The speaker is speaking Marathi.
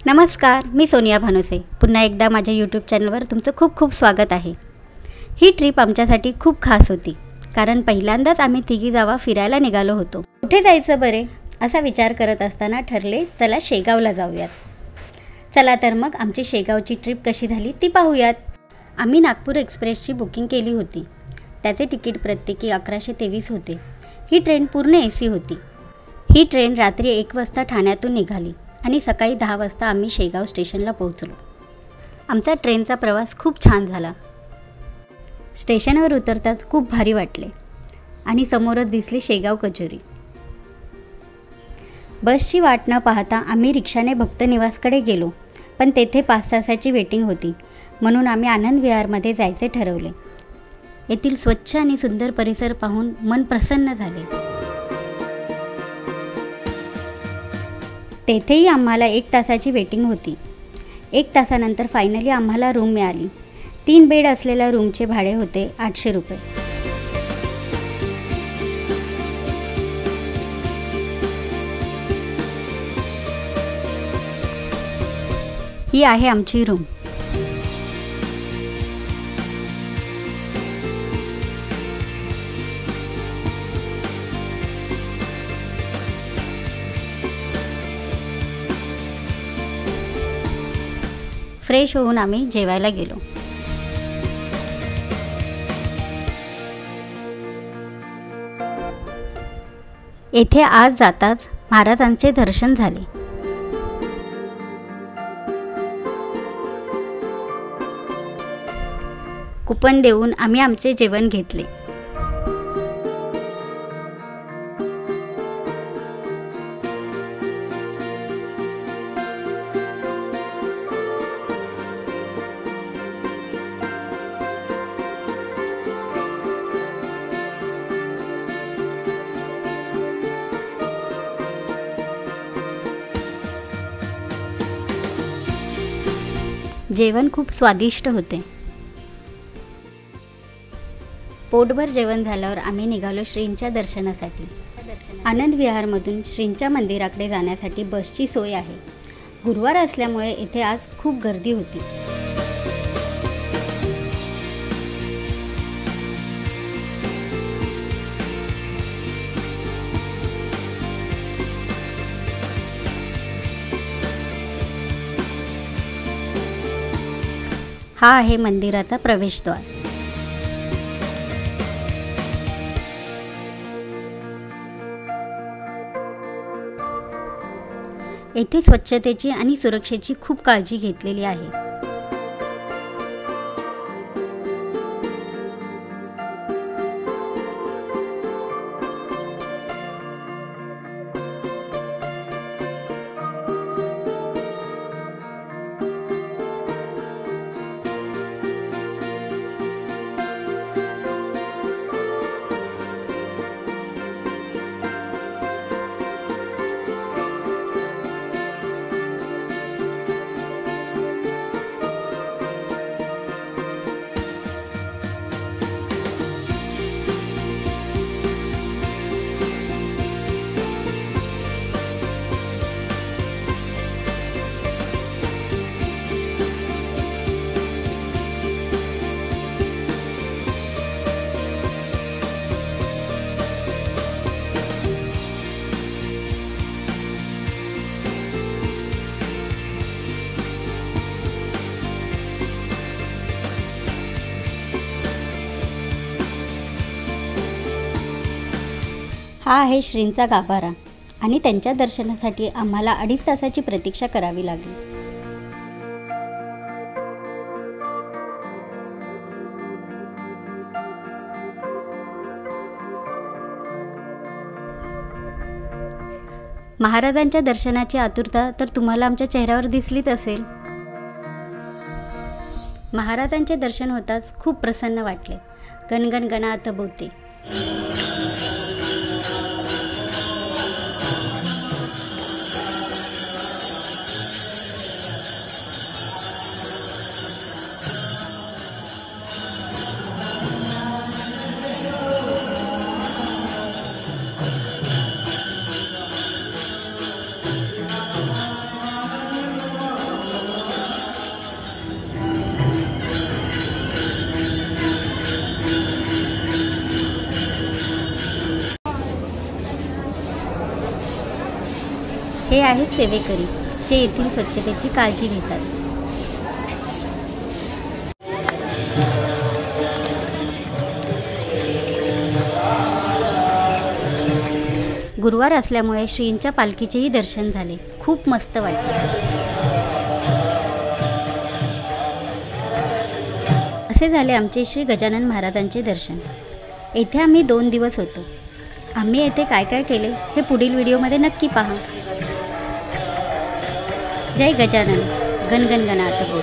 नमस्कार, मी सोनिया भानुसे. पुन्हा एकदा माझ्या यूट्यूब चॅनलवर तुमचं खूप खूप स्वागत आहे. ही ट्रिप आमच्यासाठी खूप खास होती, कारण पहिल्यांदाच आम्ही तिघी जावा फिरायला निघालो होतो. कुठे जायचं बरे असा विचार करत असताना ठरले, चला शेगावला जाऊयात. चला तर मग आमची शेगावची ट्रिप कशी झाली ती पाहूयात. आम्ही नागपूर एक्सप्रेसची बुकिंग केली होती. त्याचे तिकीट प्रत्येकी 1123 होते. ही ट्रेन पूर्ण AC होती. ही ट्रेन रात्री 1 वाजता ठाण्यातून निघाली आणि सकाळी 10 वाजता आम्ही शेगाव स्टेशनला पोहोचलो. आमचा ट्रेनचा प्रवास खूप छान झाला. स्टेशनवर उतरताच खूप भारी वाटले आणि समोरच दिसली शेगाव कचोरी. बसची वाट न पाहता आम्ही रिक्षाने भक्तनिवासकडे गेलो, पण तेथे 5 तासाची वेटिंग होती, म्हणून आम्ही आनंद विहारमध्ये जायचे ठरवले. येथील स्वच्छ आणि सुंदर परिसर पाहून मन प्रसन्न झाले. तेथेही आम्हाला 1 तासाची वेटिंग होती. 1 तासानंतर फायनली आम्हाला रूम मिळाली. 3 बेड असलेल्या रूमचे भाडे होते 800 रुपये. ही आहे आमची रूम. फ्रेश होऊन आम्ही जेवायला गेलो. येथे आज जाताच महाराजांचे दर्शन झाले. कुपन देऊन आम्ही आमचे जेवण घेतले. जेवण खूप स्वादिष्ट होते. पोटभर जेवण झाल्यावर आम्ही निघालो श्रींच्या दर्शनासाठी. आनंद विहारमधून श्रींच्या मंदिराकडे जाण्यासाठी बसची सोय आहे. गुरुवार असल्यामुळे येथे आज खूप गर्दी होती. हा आहे मंदिराचा प्रवेशद्वार. येथे स्वच्छतेची आणि सुरक्षेची खूप काळजी घेतलेली आहे. हा आहे श्रींचा गाभारा आणि त्यांच्या दर्शनासाठी आम्हाला 2.5 तासाची प्रतीक्षा करावी लागली. महाराजांच्या दर्शनाची आतुरता तर तुम्हाला आमच्या चेहऱ्यावर दिसलीच असेल. महाराजांचे दर्शन होताच खूप प्रसन्न वाटले. गणगण गणात बोलते. हे आहेत सेवेकरी, जे येथील स्वच्छतेची काळजी घेतात. गुरुवार असल्यामुळे श्रींच्या पालखीचेही दर्शन झाले. खूप मस्त वाटले. असे झाले आमचे श्री गजानन महाराजांचे दर्शन. येथे आम्ही 2 दिवस होतो. आम्ही येथे काय काय केले हे पुढील व्हिडिओमध्ये नक्की पहा. जय गजानन. गण गण गणात बोल.